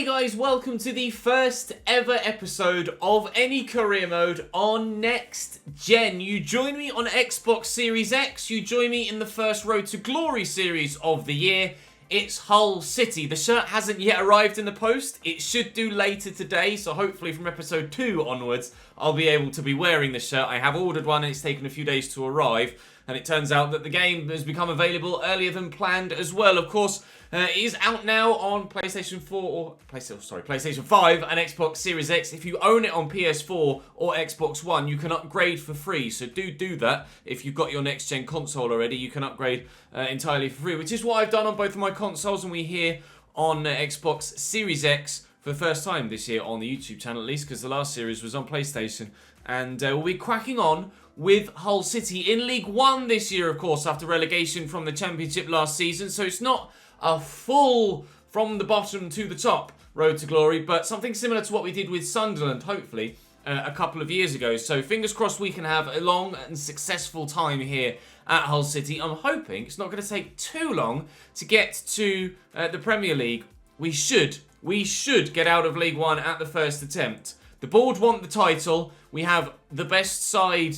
Hey guys, welcome to the first ever episode of any career mode on Next Gen. You join me on Xbox Series X, you join me in the first Road to Glory series of the year. It's Hull City. The shirt hasn't yet arrived in the post. It should do later today, so hopefully from episode 2 onwards, I'll be able to be wearing the shirt. I have ordered one and it's taken a few days to arrive, and it turns out that the game has become available earlier than planned as well. Of course, it is out now on PlayStation 4 or PlayStation 5 and Xbox Series X. If you own it on PS4 or Xbox One, you can upgrade for free. So do that. If you've got your next gen console already, you can upgrade entirely for free, which is what I've done on both of my consoles, and we're here on Xbox Series X for the first time this year on the YouTube channel, at least, because the last series was on PlayStation. And we'll be cracking on with Hull City in League One this year, of course, after relegation from the Championship last season. So it's not a full from the bottom to the top Road to Glory, but something similar to what we did with Sunderland, hopefully, a couple of years ago. So fingers crossed we can have a long and successful time here at Hull City. I'm hoping it's not going to take too long to get to the Premier League. We should get out of League One at the first attempt. The board want the title. We have the best side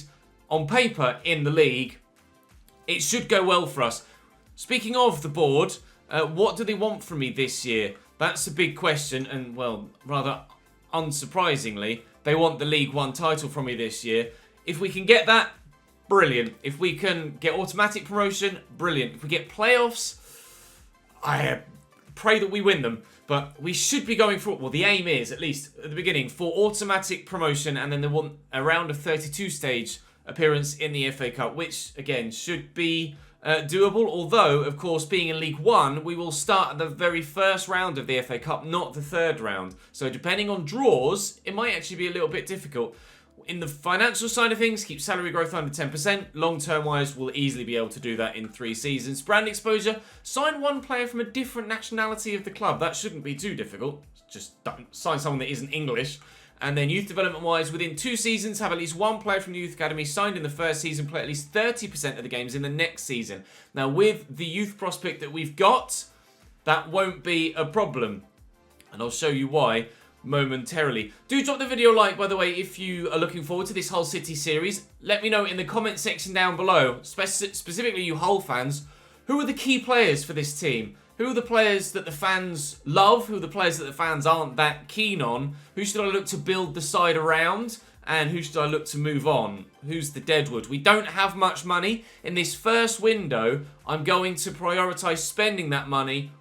on paper in the league. It should go well for us. Speaking of the board, what do they want from me this year? That's a big question, and, well, rather unsurprisingly, they want the League One title from me this year. If we can get that, brilliant. If we can get automatic promotion, brilliant. If we get playoffs, I pray that we win them. But we should be going for, well, the aim is, at least at the beginning, for automatic promotion, and then they want around a 32 stage appearance in the FA Cup, which, again, should be doable. Although, of course, being in League One, we will start at the very first round of the FA Cup, not the third round. So depending on draws, it might actually be a little bit difficult. In the financial side of things, keep salary growth under 10%. Long-term wise, we'll easily be able to do that in 3 seasons. Brand exposure, sign one player from a different nationality of the club. That shouldn't be too difficult. Just don't sign someone that isn't English. And then youth development-wise, within 2 seasons, have at least one player from the youth academy signed in the first season, play at least 30% of the games in the next season. Now, with the youth prospect that we've got, that won't be a problem. And I'll show you why momentarily. Do drop the video a like, by the way, if you are looking forward to this Hull City series. Let me know in the comment section down below, specifically you Hull fans, who are the key players for this team? Who are the players that the fans love? Who are the players that the fans aren't that keen on? Who should I look to build the side around? And who should I look to move on? Who's the deadwood? We don't have much money. In this first window, I'm going to prioritise spending that money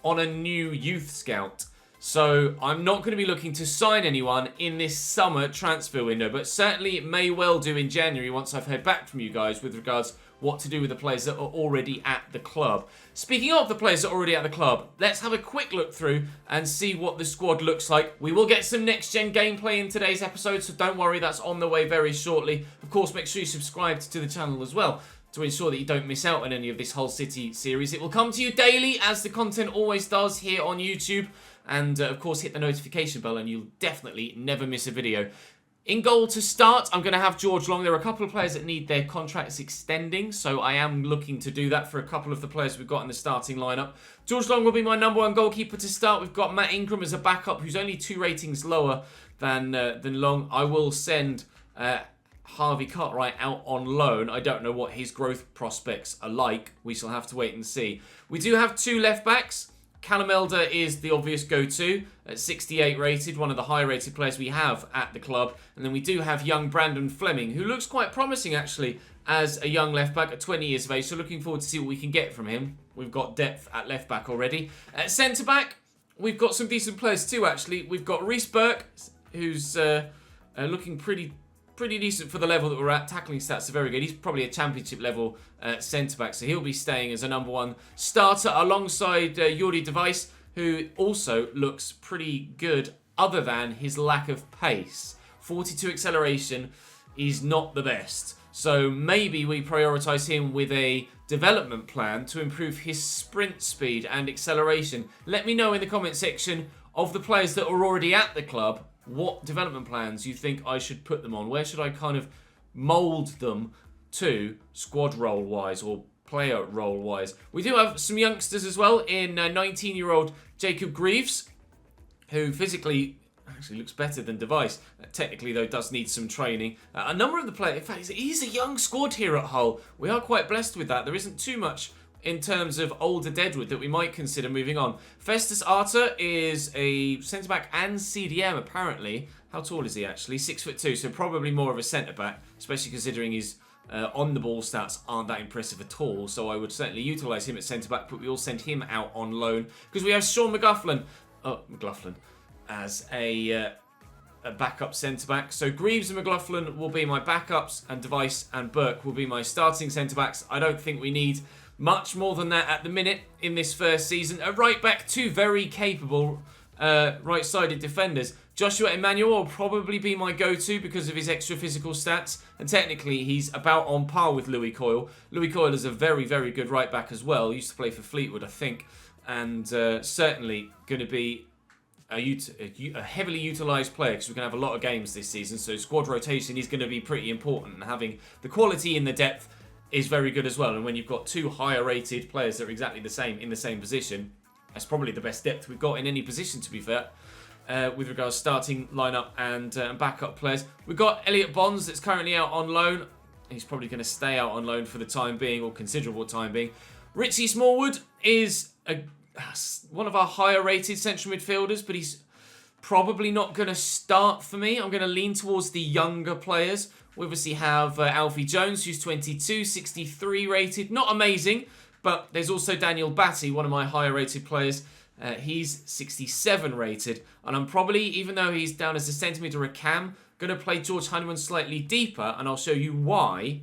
on a new youth scout. So I'm not going to be looking to sign anyone in this summer transfer window, but certainly it may well do in January once I've heard back from you guys with regards what to do with the players that are already at the club. Speaking of the players that are already at the club, let's have a quick look through and see what the squad looks like. We will get some next-gen gameplay in today's episode, so don't worry, that's on the way very shortly. Of course, make sure you subscribe to the channel as well to ensure that you don't miss out on any of this Hull City series. It will come to you daily, as the content always does here on YouTube. And, of course, hit the notification bell and you'll definitely never miss a video. In goal to start, I'm going to have George Long. There are a couple of players that need their contracts extending, so I am looking to do that for a couple of the players we've got in the starting lineup. George Long will be my #1 goalkeeper to start. We've got Matt Ingram as a backup, who's only 2 ratings lower than Long. I will send Harvey Cartwright out on loan. I don't know what his growth prospects are like. We shall have to wait and see. We do have 2 left-backs. Callum Elder is the obvious go-to at 68 rated, one of the high-rated players we have at the club. And then we do have young Brandon Fleming, who looks quite promising, actually, as a young left-back at 20 years of age. So looking forward to see what we can get from him. We've got depth at left-back already. At centre-back, we've got some decent players too, actually. We've got Reece Burke, who's looking pretty decent for the level that we're at. Tackling stats are very good. He's probably a championship level centre-back, so he'll be staying as a #1 starter alongside Jordi Device, who also looks pretty good other than his lack of pace. 42 acceleration is not the best. So maybe we prioritise him with a development plan to improve his sprint speed and acceleration. Let me know in the comment section of the players that are already at the club what development plans you think I should put them on. Where should I kind of mould them to squad role-wise or player role-wise? We do have some youngsters as well in 19-year-old Jacob Greaves, who physically actually looks better than Device. Technically, though, does need some training. A number of the players, in fact, he's a young squad here at Hull. We are quite blessed with that. There isn't too much in terms of older Deadwood that we might consider moving on. Festus Arter is a centre-back and CDM, apparently. How tall is he, actually? 6'2", so probably more of a centre-back, especially considering his on-the-ball stats aren't that impressive at all. So I would certainly utilise him at centre-back, but we will send him out on loan. Because we have Sean McLaughlin as a backup centre-back. So Greaves and McLaughlin will be my backups, and Device and Burke will be my starting centre-backs. I don't think we need much more than that at the minute in this first season. At right back, two very capable right-sided defenders. Joshua Emmanuel will probably be my go-to because of his extra physical stats. And technically, he's about on par with Louis Coyle. Louis Coyle is a very, very good right-back as well. He used to play for Fleetwood, I think. And certainly going to be a heavily utilised player because we're going to have a lot of games this season. So squad rotation is going to be pretty important. And having the quality in the depth is very good as well. And when you've got two higher rated players that are exactly the same in the same position, that's probably the best depth we've got in any position, to be fair, with regards to starting lineup and backup players. We've got Elliot Bonds that's currently out on loan. He's probably going to stay out on loan for the time being, or considerable time being. Richie Smallwood is one of our higher rated central midfielders, but he's probably not going to start for me. I'm going to lean towards the younger players. We obviously have Alfie Jones, who's 22, 63 rated. Not amazing, but there's also Daniel Batty, one of my higher rated players. He's 67 rated. And I'm probably, even though he's down as a centre mid or a cam, going to play George Honeyman slightly deeper. And I'll show you why,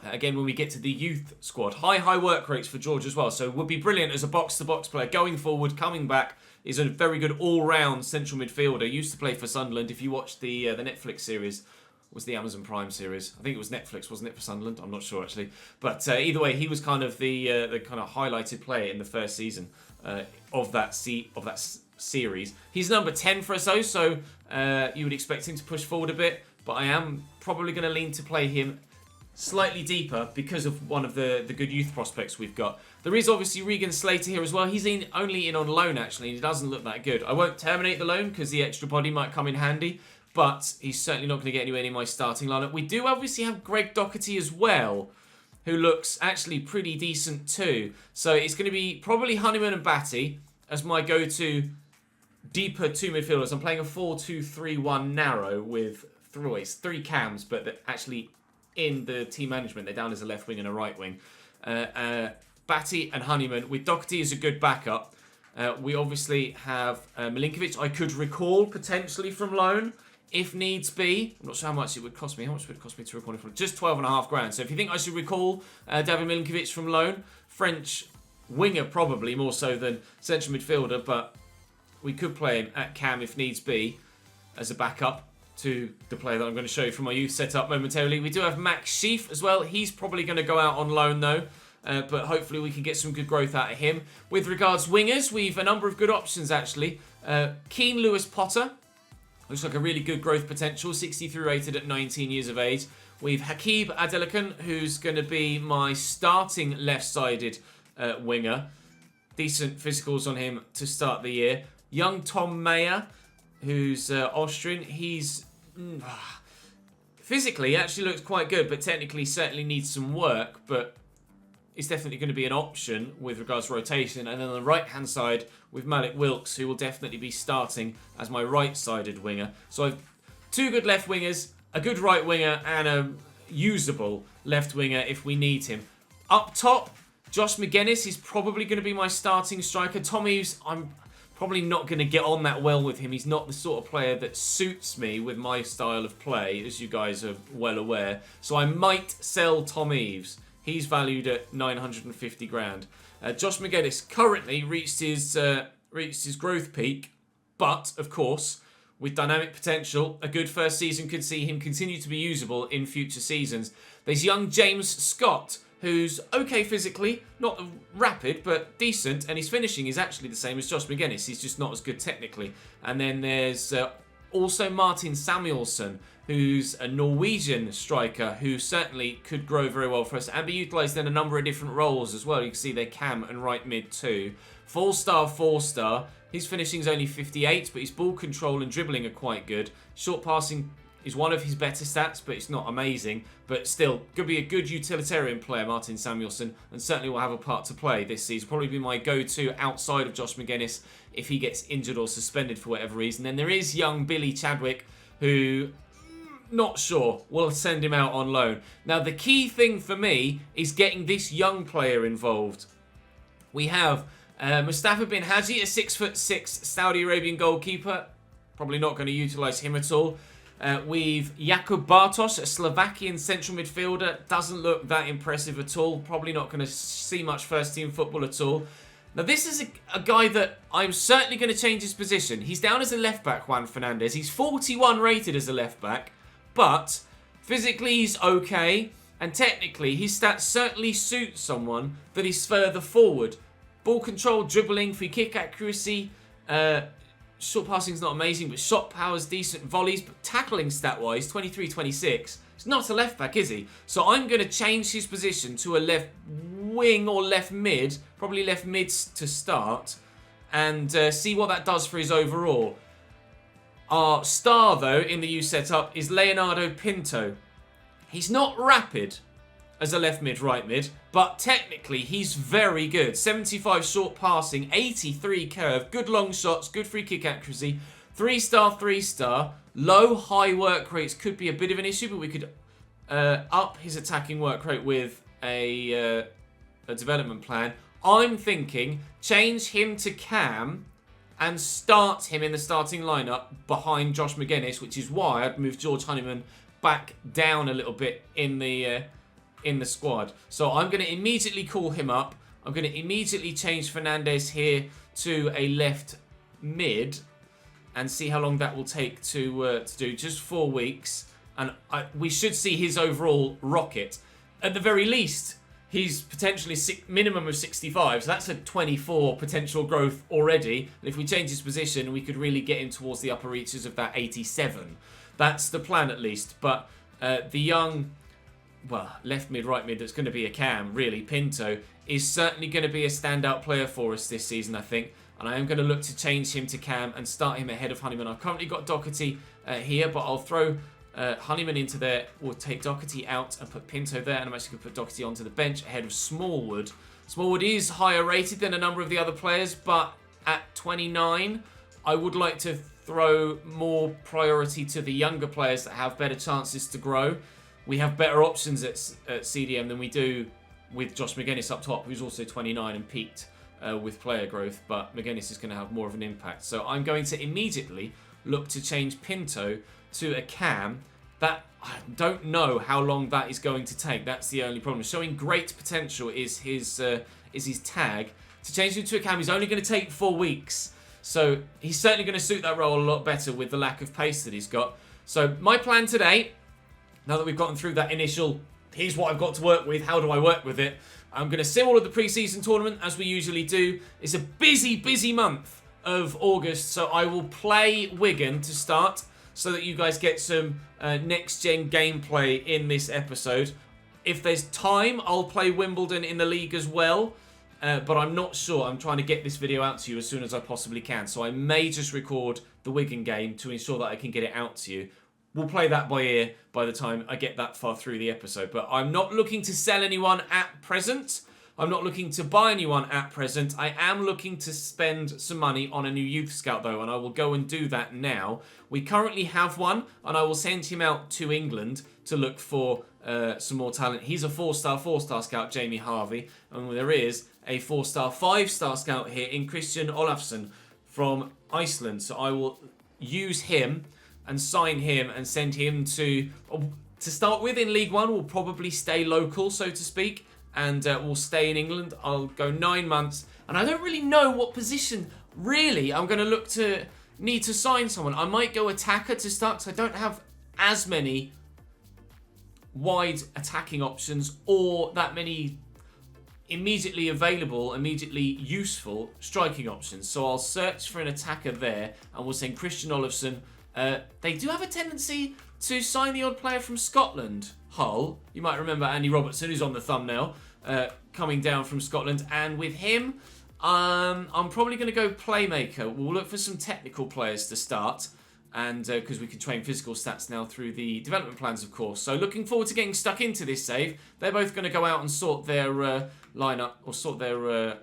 again, when we get to the youth squad. High work rates for George as well. So would be brilliant as a box-to-box player. Going forward, coming back, is a very good all-round central midfielder. Used to play for Sunderland. If you watch the Netflix series, was the Amazon Prime series. I think it was Netflix, wasn't it, for Sunderland? I'm not sure, actually. But either way, he was kind of the kind of highlighted player in the first season of that series. He's number 10 for us, though, so you would expect him to push forward a bit. But I am probably going to lean to play him slightly deeper because of one of the good youth prospects we've got. There is obviously Regan Slater here as well. He's only in on loan, actually, and he doesn't look that good. I won't terminate the loan because the extra body might come in handy, but he's certainly not going to get anywhere near my starting lineup. We do obviously have Greg Doherty as well, who looks actually pretty decent too. So it's going to be probably Honeyman and Batty as my go-to deeper two midfielders. I'm playing a 4-2-3-1 narrow with three cams, but actually in the team management, they're down as a left wing and a right wing. Batty and Honeyman, with Doherty as a good backup. We obviously have Milinkovic. I could recall potentially from loan if needs be. I'm not sure how much it would cost me. How much would it cost me to recall him from? Just 12.5 grand. So if you think I should recall David Milinkovic from loan, French winger probably more so than central midfielder, but we could play him at cam if needs be as a backup to the player that I'm going to show you from my youth setup momentarily. We do have Max Sheaf as well. He's probably going to go out on loan though, but hopefully we can get some good growth out of him. With regards wingers, we've a number of good options actually. Keane Lewis Potter. Looks like a really good growth potential, 63 rated at 19 years of age. We've Hakib Adelakan, who's going to be my starting left-sided winger. Decent physicals on him to start the year. Young Tom Mayer, who's Austrian. He's physically actually looks quite good, but technically certainly needs some work. But it's definitely going to be an option with regards to rotation. And then on the right-hand side, with Malik Wilkes, who will definitely be starting as my right-sided winger. So I've two good left wingers, a good right winger, and a usable left winger if we need him. Up top, Josh McGuinness is probably going to be my starting striker. Tom Eves, I'm probably not going to get on that well with him. He's not the sort of player that suits me with my style of play, as you guys are well aware. So I might sell Tom Eves. He's valued at 950 grand. Josh McGuinness currently reached his growth peak, but of course, with dynamic potential, a good first season could see him continue to be usable in future seasons. There's young James Scott, who's okay physically, not rapid, but decent, and his finishing is actually the same as Josh McGuinness. He's just not as good technically. And then there's Also Martin Samuelsson, who's a Norwegian striker who certainly could grow very well for us and be utilised in a number of different roles as well. You can see they're cam and right mid too. 4-star, 4-star. His finishing's only 58, but his ball control and dribbling are quite good. Short passing is one of his better stats, but it's not amazing. But still, could be a good utilitarian player, Martin Samuelsson, and certainly will have a part to play this season. Probably be my go-to outside of Josh Magennis if he gets injured or suspended for whatever reason. Then there is young Billy Chadwick, who, not sure, we'll send him out on loan. Now, the key thing for me is getting this young player involved. We have Mustafa Bin Haji, a 6'6" Saudi Arabian goalkeeper. Probably not going to utilise him at all. We've Jakub Bartosz, a Slovakian central midfielder. Doesn't look that impressive at all. Probably not going to see much first team football at all. Now this is a guy that I'm certainly going to change his position. He's down as a left back, Juan Fernandez. He's 41 rated as a left back. But physically he's okay. And technically his stats certainly suit someone that is further forward. Ball control, dribbling, free kick accuracy. Short passing's not amazing, but shot power's decent. Volleys, but tackling stat-wise, 23-26. He's not a left-back, is he? So I'm going to change his position to a left wing or left mid. Probably left mid to start. And see what that does for his overall. Our star, though, in the U setup is Leonardo Pinto. He's not rapid as a left mid, right mid, but technically he's very good. 75 short passing, 83 curve, good long shots, good free kick accuracy, 3-star, 3-star, low high work rates could be a bit of an issue, but we could up his attacking work rate with a development plan. I'm thinking change him to cam and start him in the starting lineup behind Josh Magennis, which is why I'd move George Honeyman back down a little bit in the squad. So I'm going to immediately call him up. I'm going to immediately change Fernandez here to a left mid and see how long that will take to do. Just 4 weeks. And we should see his overall rocket. At the very least, he's potentially minimum of 65. So that's a 24 potential growth already. And if we change his position, we could really get him towards the upper reaches of that 87. That's the plan at least. But the young... well, left mid, right mid, that's going to be a cam, really. Pinto is certainly going to be a standout player for us this season, I think. And I am going to look to change him to cam and start him ahead of Honeyman. I've currently got Doherty here, but I'll throw Honeyman into there. We'll take Doherty out and put Pinto there. And I'm actually going to put Doherty onto the bench ahead of Smallwood. Smallwood is higher rated than a number of the other players, but at 29, I would like to throw more priority to the younger players that have better chances to grow. We have better options at CDM than we do with Josh Magennis up top, who's also 29 and peaked with player growth, but Magennis is going to have more of an impact. So I'm going to immediately look to change Pinto to a cam. That I don't know how long that is going to take. That's the only problem. Showing great potential is his tag. To change him to a cam, he's only going to take 4 weeks. So he's certainly going to suit that role a lot better with the lack of pace that he's got. So my plan today, now that we've gotten through that initial, here's what I've got to work with, how do I work with it? I'm going to sim all of the pre-season tournament, as we usually do. It's a busy, busy month of August, so I will play Wigan to start, so that you guys get some next-gen gameplay in this episode. If there's time, I'll play Wimbledon in the league as well, but I'm not sure. I'm trying to get this video out to you as soon as I possibly can, so I may just record the Wigan game to ensure that I can get it out to you. We'll play that by ear by the time I get that far through the episode. But I'm not looking to sell anyone at present. I'm not looking to buy anyone at present. I am looking to spend some money on a new youth scout, though, and I will go and do that now. We currently have one, and I will send him out to England to look for some more talent. He's a 4-star, 4-star scout, Jamie Harvey, and there is a 4-star, 5-star scout here in Christian Olafsson from Iceland. So I will use him and sign him and send him to start with in League One. We'll probably stay local, so to speak, and we'll stay in England. I'll go 9 months, and I don't really know what position, really, I'm going to need to sign someone. I might go attacker to start, because I don't have as many wide attacking options or that many immediately available, immediately useful striking options. So I'll search for an attacker there, and we'll send Christian Olafsson They do have a tendency to sign the odd player from Scotland. Hull, you might remember Andy Robertson, who's on the thumbnail, coming down from Scotland. And with him, I'm probably going to go playmaker. We'll look for some technical players to start. And because we can train physical stats now through the development plans, of course. So looking forward to getting stuck into this save. They're both going to go out and sort their lineup, or sort their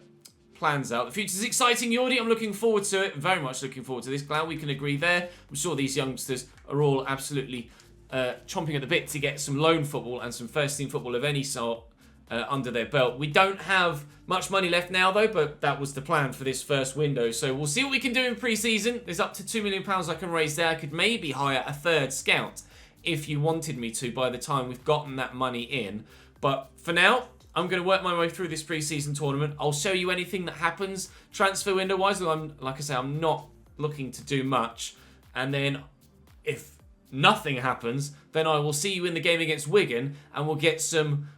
plans out. The future's exciting, Yordi. I'm looking forward to it. Very much looking forward to this. Glad we can agree there. I'm sure these youngsters are all absolutely chomping at the bit to get some loan football and some first team football of any sort under their belt. We don't have much money left now, though, but that was the plan for this first window. So we'll see what we can do in pre-season. There's up to £2 million I can raise there. I could maybe hire a third scout if you wanted me to by the time we've gotten that money in. But for now, I'm going to work my way through this pre-season tournament. I'll show you anything that happens transfer window-wise. Like I say, I'm not looking to do much. And then if nothing happens, then I will see you in the game against Wigan, and we'll get some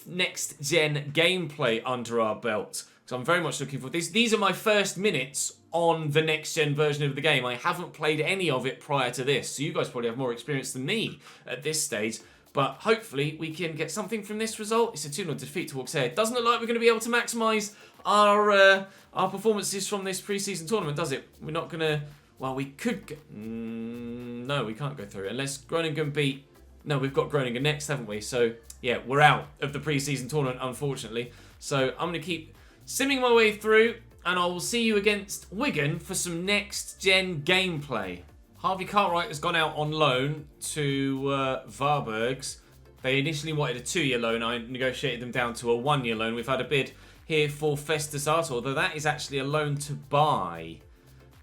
next gen gameplay under our belt. So I'm very much looking for this. These are my first minutes on the next gen version of the game. I haven't played any of it prior to this, so you guys probably have more experience than me at this stage. But hopefully we can get something from this result. It's a 2-0 defeat to Auxerre. It doesn't look like we're going to be able to maximise our performances from this pre-season tournament, does it? We're not going to... Well, we could... no, we can't go through it. Unless Groningen beat... No, we've got Groningen next, haven't we? So, yeah, we're out of the pre-season tournament, unfortunately. So, I'm going to keep simming my way through, and I will see you against Wigan for some next-gen gameplay. Harvey Cartwright has gone out on loan to Varbergs. They initially wanted a 2-year loan. I negotiated them down to a 1-year loan. We've had a bid here for Festus Art, although that is actually a loan to buy.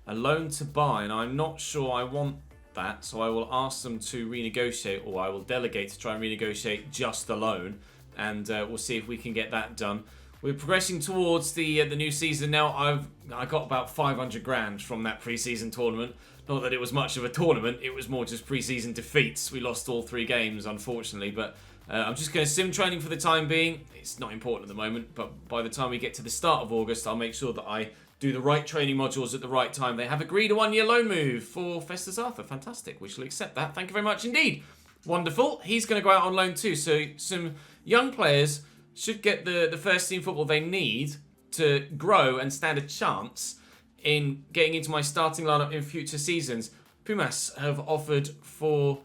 A loan to buy, and I'm not sure I want that, so I will ask them to renegotiate, or I will delegate to try and renegotiate just the loan, and we'll see if we can get that done. We're progressing towards the new season now. I got about 500 grand from that pre-season tournament. Not that it was much of a tournament, it was more just pre-season defeats. We lost all 3 games, unfortunately, but I'm just going to sim training for the time being. It's not important at the moment, but by the time we get to the start of August, I'll make sure that I do the right training modules at the right time. They have agreed a 1-year loan move for Festus Arthur. Fantastic. We shall accept that. Thank you very much indeed. Wonderful. He's going to go out on loan too. So some young players should get the first team football they need to grow and stand a chance in getting into my starting lineup in future seasons. Pumas have offered for...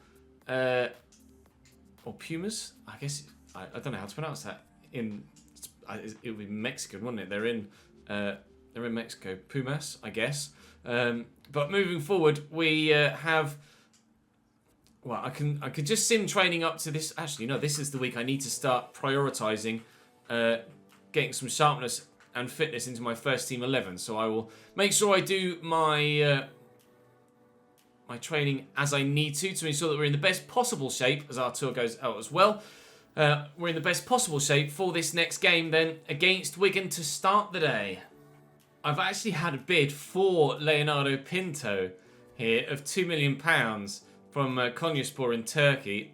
or Pumas? I guess... I don't know how to pronounce that. It would be Mexican, wouldn't it? They're in Mexico. Pumas, I guess. But moving forward, we have... Well, I could just sim training up to this. Actually, no, this is the week I need to start prioritising getting some sharpness and fitness into my first team 11. So I will make sure I do my my training as I need to ensure that we're in the best possible shape as our tour goes out as well. We're in the best possible shape for this next game then against Wigan to start the day. I've actually had a bid for Leonardo Pinto here of £2 million from Konyaspor in Turkey.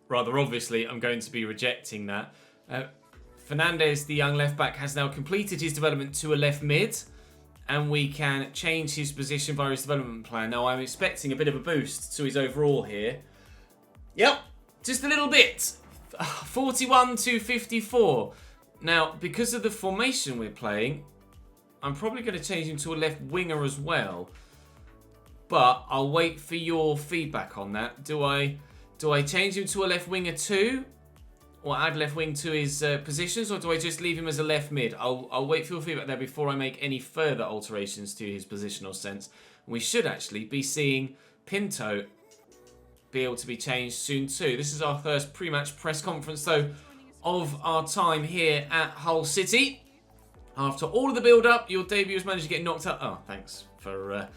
Rather obviously, I'm going to be rejecting that. Fernandez, the young left-back, has now completed his development to a left mid, and we can change his position via his development plan. Now, I'm expecting a bit of a boost to his overall here. Yep, just a little bit. 41 to 54. Now, because of the formation we're playing, I'm probably going to change him to a left winger as well. But I'll wait for your feedback on that. Do I change him to a left winger too? Or add left wing to his positions? Or do I just leave him as a left mid? I'll wait for your feedback there before I make any further alterations to his positional sense. We should actually be seeing Pinto be able to be changed soon too. This is our first pre-match press conference though of our time here at Hull City. After all of the build-up, your debut has managed to get knocked out. Oh, thanks for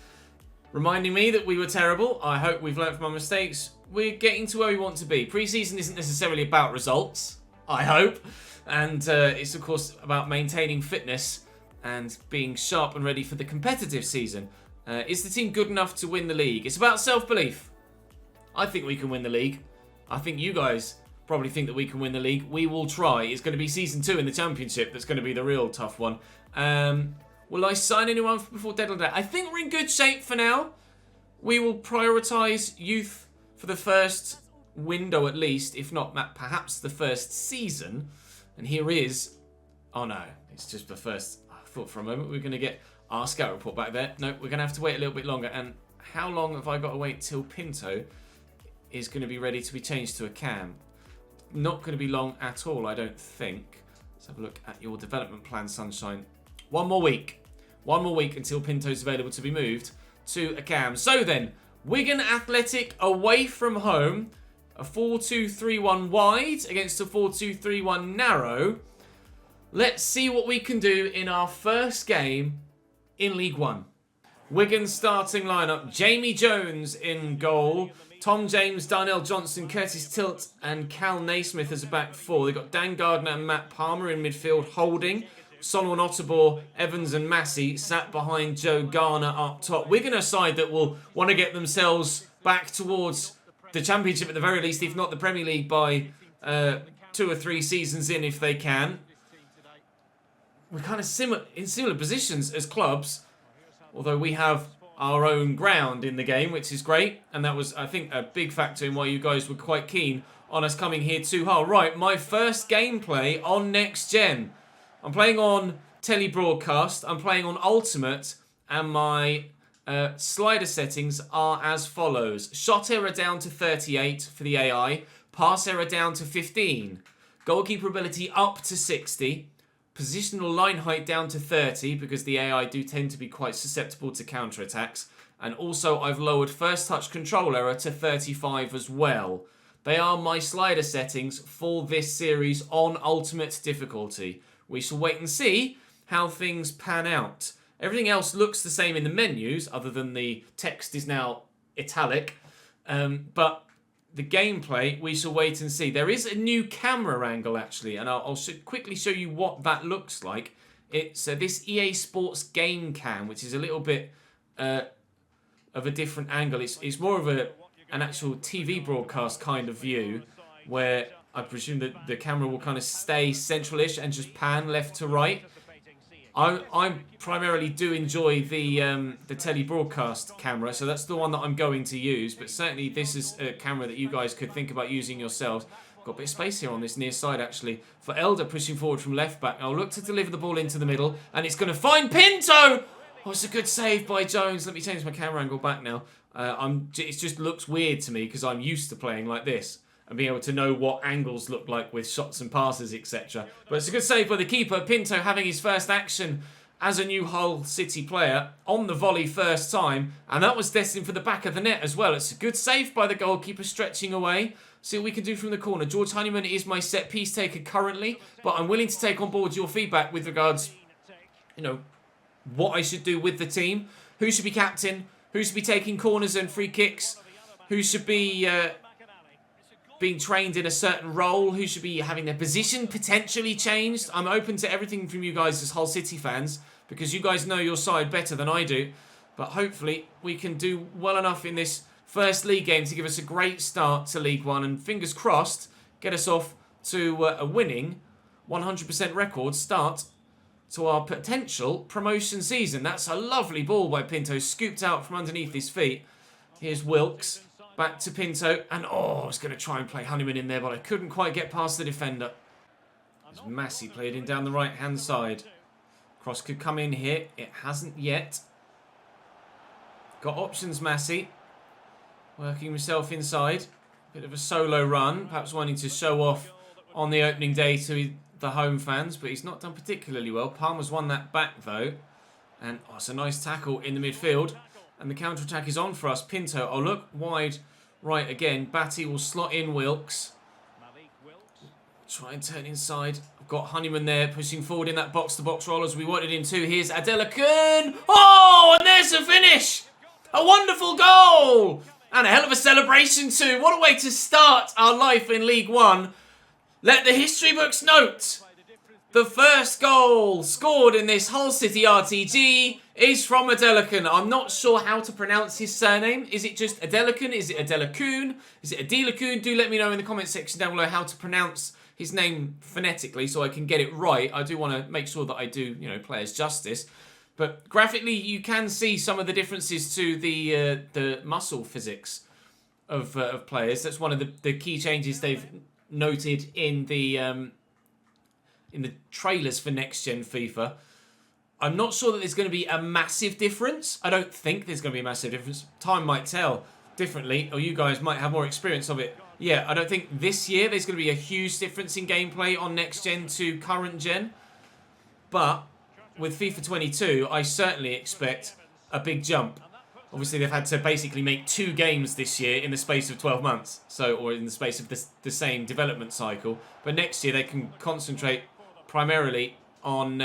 reminding me that we were terrible. I hope we've learned from our mistakes. We're getting to where we want to be. Pre-season isn't necessarily about results, I hope. And it's, of course, about maintaining fitness and being sharp and ready for the competitive season. Is the team good enough to win the league? It's about self-belief. I think we can win the league. I think you guys probably think that we can win the league. We will try. It's going to be Season 2 in the Championship that's going to be the real tough one. Will I sign anyone before deadline day? I think we're in good shape for now. We will prioritise youth for the first window at least, if not perhaps the first season. And here is... Oh no, it's just the first... I thought for a moment we were going to get our scout report back there. No, we're going to have to wait a little bit longer. And how long have I got to wait till Pinto is going to be ready to be changed to a cam? Not going to be long at all, I don't think. Let's have a look at your development plan, Sunshine. One more week. One more week until Pinto's available to be moved to a cam. So then, Wigan Athletic away from home. A 4-2-3-1 wide against a 4-2-3-1 narrow. Let's see what we can do in our first game in League One. Wigan's starting lineup. Jamie Jones in goal. Tom James, Darnell Johnson, Curtis Tilt and Cal Naismith as a back four. They've got Dan Gardner and Matt Palmer in midfield holding. Solomon Otterbohr, Evans and Massey sat behind Joe Garner up top. Wigan a side that will want to get themselves back towards the Championship at the very least, if not the Premier League by 2 or 3 seasons in if they can. We're kind of in similar positions as clubs, although we have our own ground in the game, which is great. And that was, I think, a big factor in why you guys were quite keen on us coming here to Hull. Right, my first gameplay on Next Gen. I'm playing on Telebroadcast, I'm playing on Ultimate, and my slider settings are as follows. Shot error down to 38 for the AI, pass error down to 15, goalkeeper ability up to 60, positional line height down to 30 because the AI do tend to be quite susceptible to counter-attacks, and also I've lowered first touch control error to 35 as well. They are my slider settings for this series on Ultimate difficulty. We shall wait and see how things pan out. Everything else looks the same in the menus, other than the text is now italic. But the gameplay, we shall wait and see. There is a new camera angle, actually, and I'll quickly show you what that looks like. It's this EA Sports Game Cam, which is a little bit of a different angle. It's more of an actual TV broadcast kind of view, where I presume that the camera will kind of stay central-ish and just pan left to right. I primarily do enjoy the telebroadcast camera, so that's the one that I'm going to use. But certainly this is a camera that you guys could think about using yourselves. Got a bit of space here on this near side, actually. For Elder pushing forward from left back. I'll look to deliver the ball into the middle, and it's going to find Pinto! Oh, it's a good save by Jones. Let me change my camera angle back now. It just looks weird to me because I'm used to playing like this and being able to know what angles look like with shots and passes, etc. But it's a good save by the keeper. Pinto having his first action as a new Hull City player on the volley first time, and that was destined for the back of the net as well. It's a good save by the goalkeeper, stretching away. See what we can do from the corner. George Honeyman is my set piece taker currently, but I'm willing to take on board your feedback with regards, what I should do with the team. Who should be captain? Who should be taking corners and free kicks? Who should be being trained in a certain role? Who should be having their position potentially changed? I'm open to everything from you guys as Hull City fans, because you guys know your side better than I do. But hopefully we can do well enough in this first league game to give us a great start to League One, and fingers crossed, get us off to a winning 100% record start to our potential promotion season. That's a lovely ball by Pinto, scooped out from underneath his feet. Here's Wilkes, back to Pinto, and I was going to try and play Honeyman in there, but I couldn't quite get past the defender. As Massey played in down the right-hand side. Cross could come in here. It hasn't yet. Got options, Massey. Working himself inside. Bit of a solo run. Perhaps wanting to show off on the opening day to the home fans, but he's not done particularly well. Palmer's won that back, though. And it's a nice tackle in the midfield. And the counter-attack is on for us. Pinto, look wide right again. Batty will slot in Wilkes. Try and turn inside. I've got Honeyman there pushing forward in that box-to-box roll as we wanted him to. Here's Adelakun. And there's the finish. A wonderful goal. And a hell of a celebration too. What a way to start our life in League One. Let the history books note. The first goal scored in this Hull City RTG is from Adelakun. I'm not sure how to pronounce his surname. Is it just Adelakun? Is it Adelakun? Is it Adelakun? Do let me know in the comment section down below how to pronounce his name phonetically so I can get it right. I do want to make sure that I do, players justice. But graphically, you can see some of the differences to the muscle physics of players. That's one of the key changes they've noted in the trailers for next gen FIFA. I'm not sure that there's going to be a massive difference. I don't think there's going to be a massive difference. Time might tell differently, or you guys might have more experience of it. Yeah, I don't think this year there's going to be a huge difference in gameplay on next gen to current gen. But with FIFA 22, I certainly expect a big jump. Obviously, they've had to basically make 2 games this year in the space of 12 months. Or in the space of the same development cycle. But next year, they can concentrate primarily on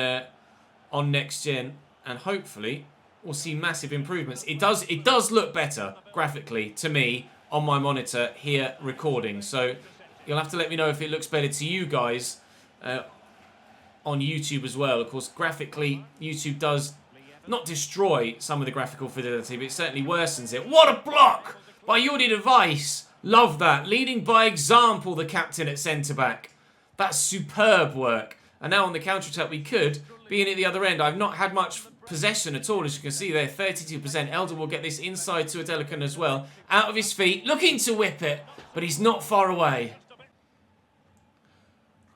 next gen, and hopefully we'll see massive improvements. It does look better graphically to me on my monitor here recording. So you'll have to let me know if it looks better to you guys on YouTube as well. Of course, graphically, YouTube does not destroy some of the graphical fidelity, but it certainly worsens it. What a block by Jordi Device. Love that. Leading by example, the captain at centre-back. That's superb work. And now on the counter-attack, we could be in at the other end. I've not had much possession at all, as you can see there. 32%. Elder will get this inside to Adelican as well. Out of his feet, looking to whip it, but he's not far away.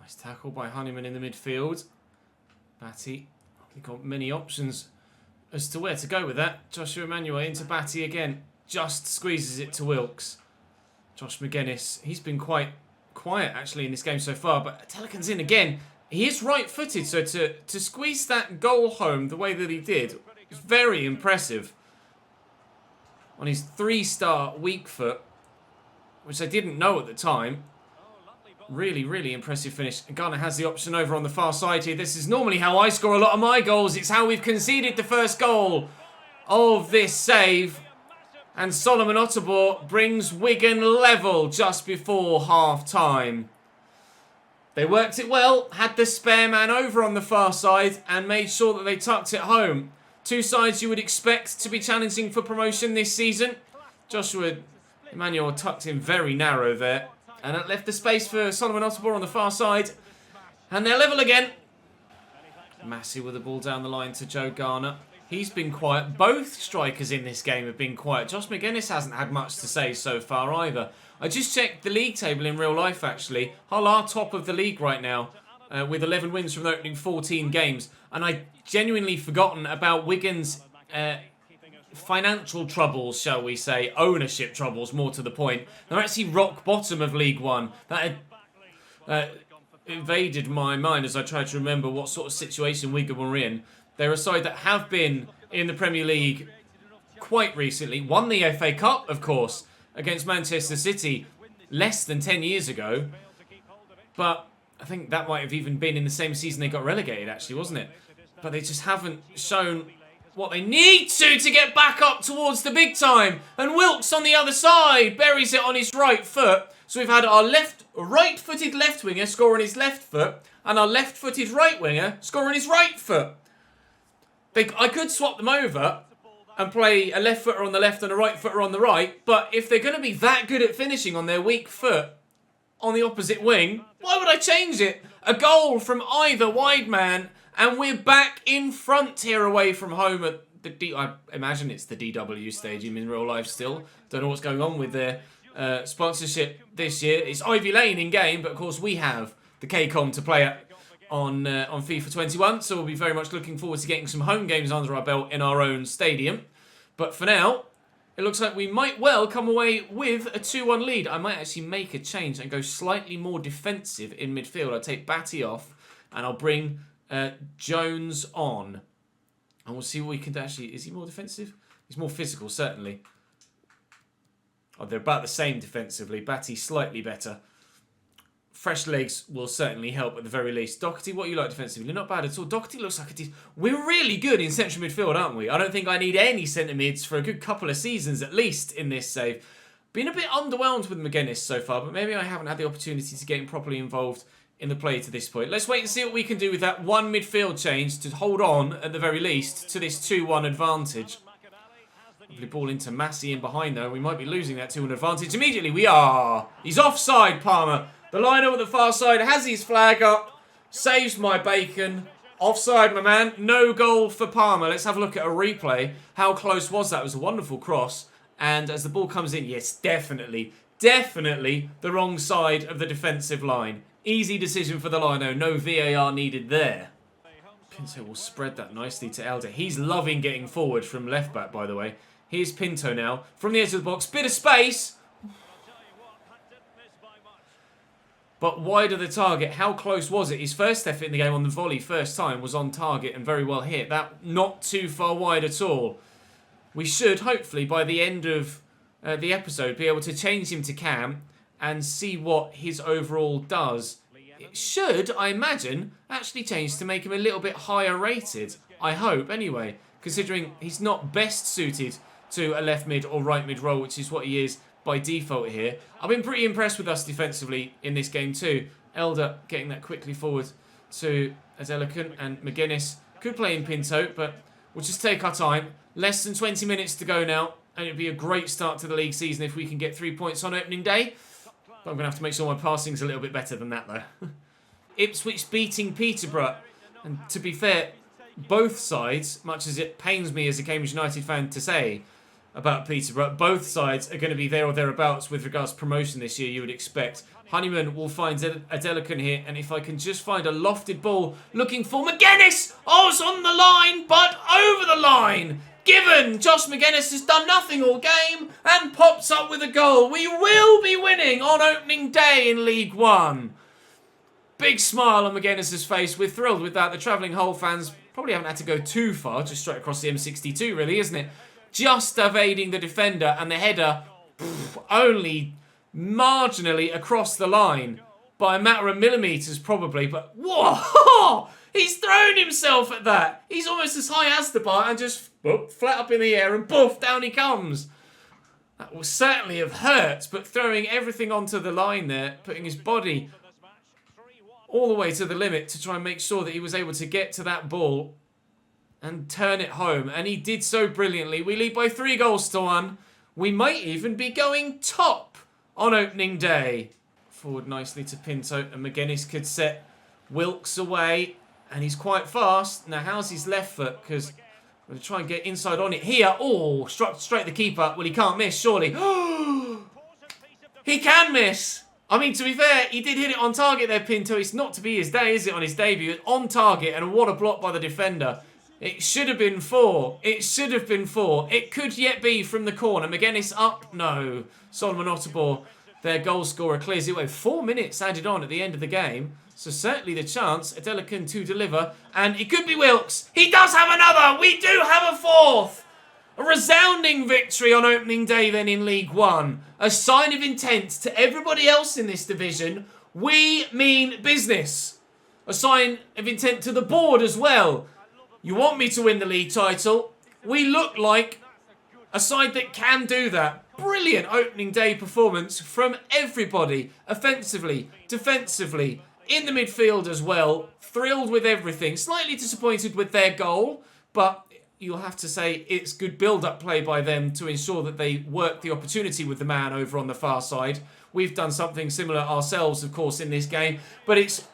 Nice tackle by Honeyman in the midfield. Batty, he's got many options as to where to go with that. Joshua Emmanuel into Batty again. Just squeezes it to Wilkes. Josh McGuinness, he's been quite quiet actually in this game so far, but Adelican's in again. He is right-footed, so to squeeze that goal home the way that he did is very impressive. On his 3-star weak foot, which I didn't know at the time. Really, really impressive finish. And Ghana has the option over on the far side here. This is normally how I score a lot of my goals. It's how we've conceded the first goal of this save. And Solomon Otterbourg brings Wigan level just before half-time. They worked it well, had the spare man over on the far side and made sure that they tucked it home. 2 sides you would expect to be challenging for promotion this season. Joshua Emmanuel tucked in very narrow there. And that left the space for Solomon Otterbourg on the far side. And they're level again. Massey with the ball down the line to Joe Garner. He's been quiet. Both strikers in this game have been quiet. Josh McGuinness hasn't had much to say so far either. I just checked the league table in real life, actually. Hull are top of the league right now with 11 wins from the opening 14 games. And I'd genuinely forgotten about Wigan's financial troubles, shall we say. Ownership troubles, more to the point. They're actually rock bottom of League One. That had evaded my mind as I tried to remember what sort of situation Wigan were in. They're a side that have been in the Premier League quite recently. Won the FA Cup, of course, against Manchester City less than 10 years ago. But I think that might have even been in the same season they got relegated, actually, wasn't it? But they just haven't shown what they need to get back up towards the big time. And Wilkes on the other side buries it on his right foot. So we've had our right-footed left winger score on his left foot and our left-footed right winger score on his right foot. I could swap them over and play a left footer on the left and a right footer on the right, but if they're going to be that good at finishing on their weak foot on the opposite wing, why would I change it? A goal from either wide man, and we're back in front here away from home at the I imagine it's the DW Stadium in real life still. Don't know what's going on with their sponsorship this year. It's Ivy Lane in game, but of course we have the KCOM to play at on FIFA 21, so we'll be very much looking forward to getting some home games under our belt in our own stadium. But for now, it looks like we might well come away with a 2-1 lead. I might actually make a change and go slightly more defensive in midfield. I'll take Batty off and I'll bring Jones on. And we'll see what we can actually... Is he more defensive? He's more physical, certainly. Oh, they're about the same defensively. Batty slightly better. Fresh legs will certainly help at the very least. Doherty, what you like defensively? Not bad at all. Doherty looks like we're really good in central midfield, aren't we? I don't think I need any centre mids for a good couple of seasons at least in this save. Been a bit underwhelmed with McGuinness so far, but maybe I haven't had the opportunity to get him properly involved in the play to this point. Let's wait and see what we can do with that one midfield change to hold on, at the very least, to this 2-1 advantage. Lovely ball into Massey in behind, though. We might be losing that 2-1 advantage. Immediately, we are. He's offside, Palmer. The liner with the far side has his flag up, saves my bacon. Offside, my man. No goal for Palmer. Let's have a look at a replay. How close was that? It was a wonderful cross. And as the ball comes in, yes, definitely the wrong side of the defensive line. Easy decision for the Lino. No VAR needed there. Pinto will spread that nicely to Elder. He's loving getting forward from left back, by the way. Here's Pinto now. From the edge of the box. Bit of space. But wide of the target. How close was it? His first effort in the game on the volley, first time, was on target and very well hit. That not too far wide at all. We should, hopefully, by the end of the episode, be able to change him to Cam and see what his overall does. It should, I imagine, actually change to make him a little bit higher rated. I hope, anyway, considering he's not best suited to a left mid or right mid role, which is what he is by default here. I've been pretty impressed with us defensively in this game too. Elder getting that quickly forward to Adelakun, and McGuinness could play in Pinto, but we'll just take our time. Less than 20 minutes to go now, and it'd be a great start to the league season if we can get 3 points on opening day. But I'm going to have to make sure my passing's a little bit better than that though. Ipswich beating Peterborough, and to be fair, both sides, much as it pains me as a Cambridge United fan to say about Peterborough, both sides are going to be there or thereabouts with regards to promotion this year, you would expect. Honeyman will find Adelakun here, and if I can just find a lofted ball looking for McGuinness! Oh, it's on the line, but over the line! Given! Josh McGuinness has done nothing all game and pops up with a goal. We will be winning on opening day in League One. Big smile on McGuinness's face. We're thrilled with that. The travelling Hull fans probably haven't had to go too far, just straight across the M62 really, isn't it? Just evading the defender, and the header only marginally across the line by a matter of millimetres probably, but whoa! He's thrown himself at that. He's almost as high as the bar and just flat up in the air and poof, down he comes. That will certainly have hurt, but throwing everything onto the line there, putting his body all the way to the limit to try and make sure that he was able to get to that ball and turn it home. And he did so brilliantly. We lead by 3 goals to 1. We might even be going top on opening day. Forward nicely to Pinto, and McGuinness could set Wilkes away. And he's quite fast. Now, how's his left foot? Because I'm going to try and get inside on it here. Oh, struck straight the keeper. Well, he can't miss, surely. He can miss. I mean, to be fair, he did hit it on target there, Pinto. It's not to be his day, is it, on his debut? On target, and what a block by the defender. It should have been 4. It should have been 4. It could yet be from the corner. McGuinness up. No. Solomon Otterbor, their goal scorer, clears it away. 4 minutes added on at the end of the game. So certainly the chance, Adelakun to deliver. And it could be Wilkes. He does have another. We do have a 4th. A resounding victory on opening day then in League One. A sign of intent to everybody else in this division. We mean business. A sign of intent to the board as well. You want me to win the league title? We look like a side that can do that. Brilliant opening day performance from everybody. Offensively, defensively, in the midfield as well. Thrilled with everything. Slightly disappointed with their goal, but you'll have to say it's good build-up play by them to ensure that they work the opportunity with the man over on the far side. We've done something similar ourselves, of course, in this game, but it's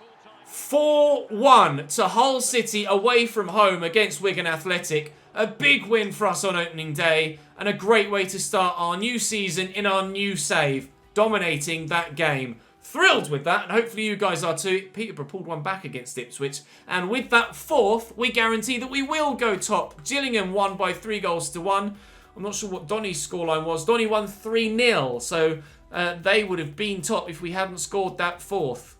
4-1 to Hull City away from home against Wigan Athletic. A big win for us on opening day and a great way to start our new season in our new save, dominating that game. Thrilled with that, and hopefully you guys are too. Peterborough pulled one back against Ipswich, and with that 4th, we guarantee that we will go top. Gillingham won by 3 goals to 1. I'm not sure what Donny's scoreline was. Donny won 3-0, so they would have been top if we hadn't scored that 4th.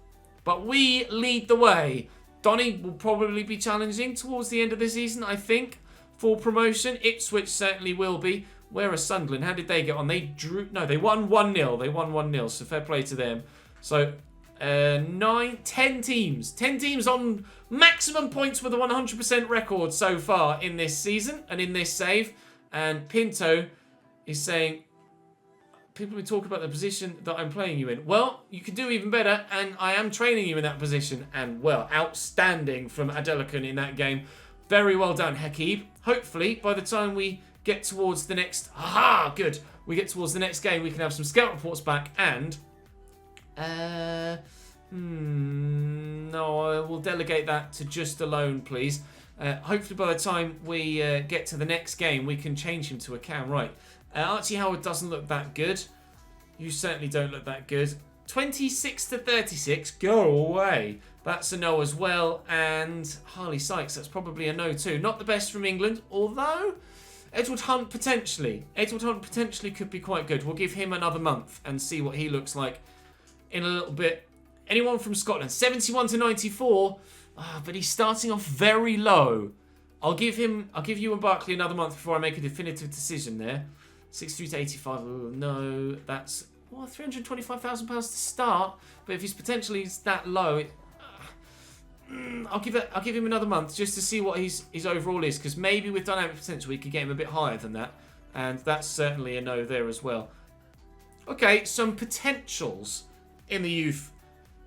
But we lead the way. Donny will probably be challenging towards the end of the season, I think, for promotion. Ipswich certainly will be. Where are Sunderland? How did they get on? They drew. No, they won 1-0. They won 1-0, so fair play to them. So, 10 teams. 10 teams on maximum points with a 100% record so far in this season and in this save. And Pinto is saying, people will talk about the position that I'm playing you in. Well, you can do even better, and I am training you in that position. And, well, outstanding from Adelakun in that game. Very well done, Hakib. Hopefully, by the time we get towards the next... Aha! Good. We get towards the next game, we can have some scout reports back and... No, I will delegate that to just alone, please. Hopefully by the time we get to the next game, we can change him to a cam. Right. Archie Howard doesn't look that good. You certainly don't look that good. 26 to 36. Go away. That's a no as well. And Harley Sykes, that's probably a no too. Not the best from England, although Edward Hunt potentially. Edward Hunt potentially could be quite good. We'll give him another month and see what he looks like in a little bit. Anyone from Scotland? 71 to 94. But he's starting off very low. I'll give you and Barkley another month before I make a definitive decision there. 63 to 85. Ooh, no, that's £325,000 to start. But if he's potentially that low, I'll give him another month just to see what his overall is, because maybe with dynamic potential we could get him a bit higher than that, and that's certainly a no there as well. Okay, some potentials in the youth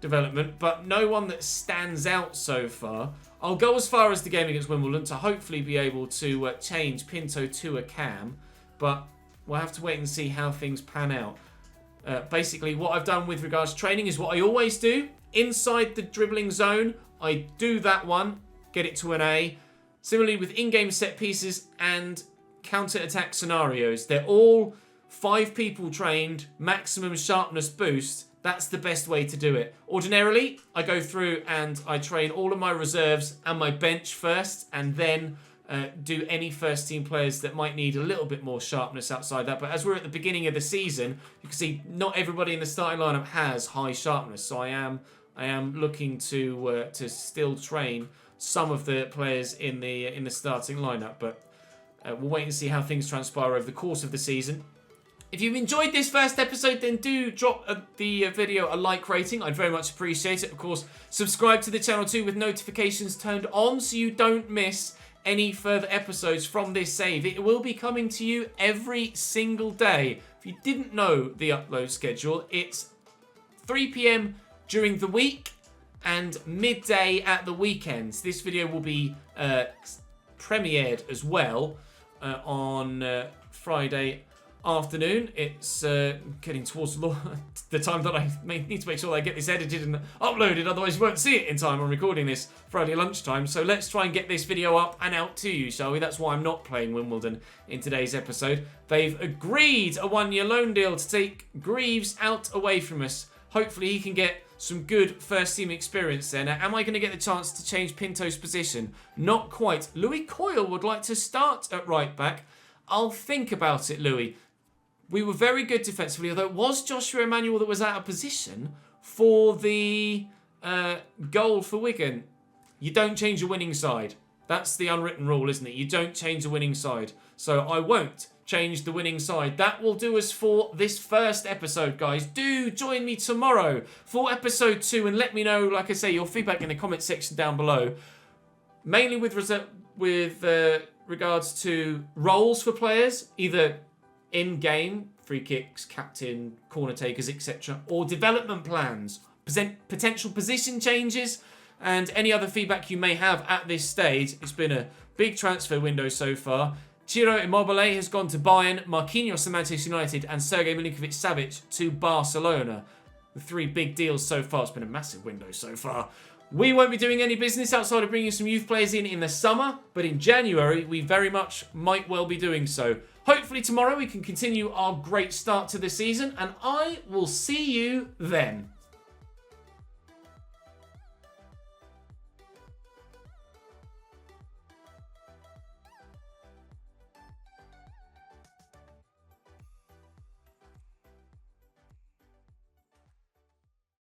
development, but no one that stands out so far. I'll go as far as the game against Wimbledon to hopefully be able to change Pinto to a cam, but we'll have to wait and see how things pan out. Basically, what I've done with regards to training is what I always do. Inside the dribbling zone, I do that one, get it to an A. Similarly with in-game set pieces and counter-attack scenarios. They're all 5 people trained, maximum sharpness boost. That's the best way to do it. Ordinarily, I go through and I train all of my reserves and my bench first, and then do any first team players that might need a little bit more sharpness outside that. But as we're at the beginning of the season, you can see not everybody in the starting lineup has high sharpness. So I am looking to still train some of the players in the starting lineup. But we'll wait and see how things transpire over the course of the season. If you've enjoyed this first episode, then do drop the video a like rating. I'd very much appreciate it. Of course, subscribe to the channel too with notifications turned on so you don't miss any further episodes from this save. It will be coming to you every single day. If you didn't know the upload schedule, it's 3 p.m. during the week and midday at the weekends. This video will be premiered as well on Friday afternoon. It's getting towards the time that I need to make sure that I get this edited and uploaded, otherwise you won't see it in time. I'm recording this Friday lunchtime, so let's try and get this video up and out to you, shall we? That's why I'm not playing Wimbledon in today's episode. They've agreed a 1-year loan deal to take Greaves out away from us. Hopefully he can get some good first team experience there. Now, am I going to get the chance to change Pinto's position? Not quite. Louis Coyle would like to start at right back. I'll think about it, Louis. We were very good defensively, although it was Joshua Emanuel that was out of position for the goal for Wigan. You don't change a winning side. That's the unwritten rule, isn't it? You don't change a winning side. So I won't change the winning side. That will do us for this first episode, guys. Do join me tomorrow for episode 2 and let me know, like I say, your feedback in the comment section down below. Mainly with regards to roles for players, either in-game, free kicks, captain, corner takers, etc. or development plans, potential position changes, and any other feedback you may have at this stage. It's been a big transfer window so far. Ciro Immobile has gone to Bayern, Marquinhos to Manchester United, and Sergej Milinkovic-Savic to Barcelona. The 3 big deals so far. It's been a massive window so far. We won't be doing any business outside of bringing some youth players in the summer, but in January, we very much might well be doing so. Hopefully tomorrow we can continue our great start to the season, and I will see you then.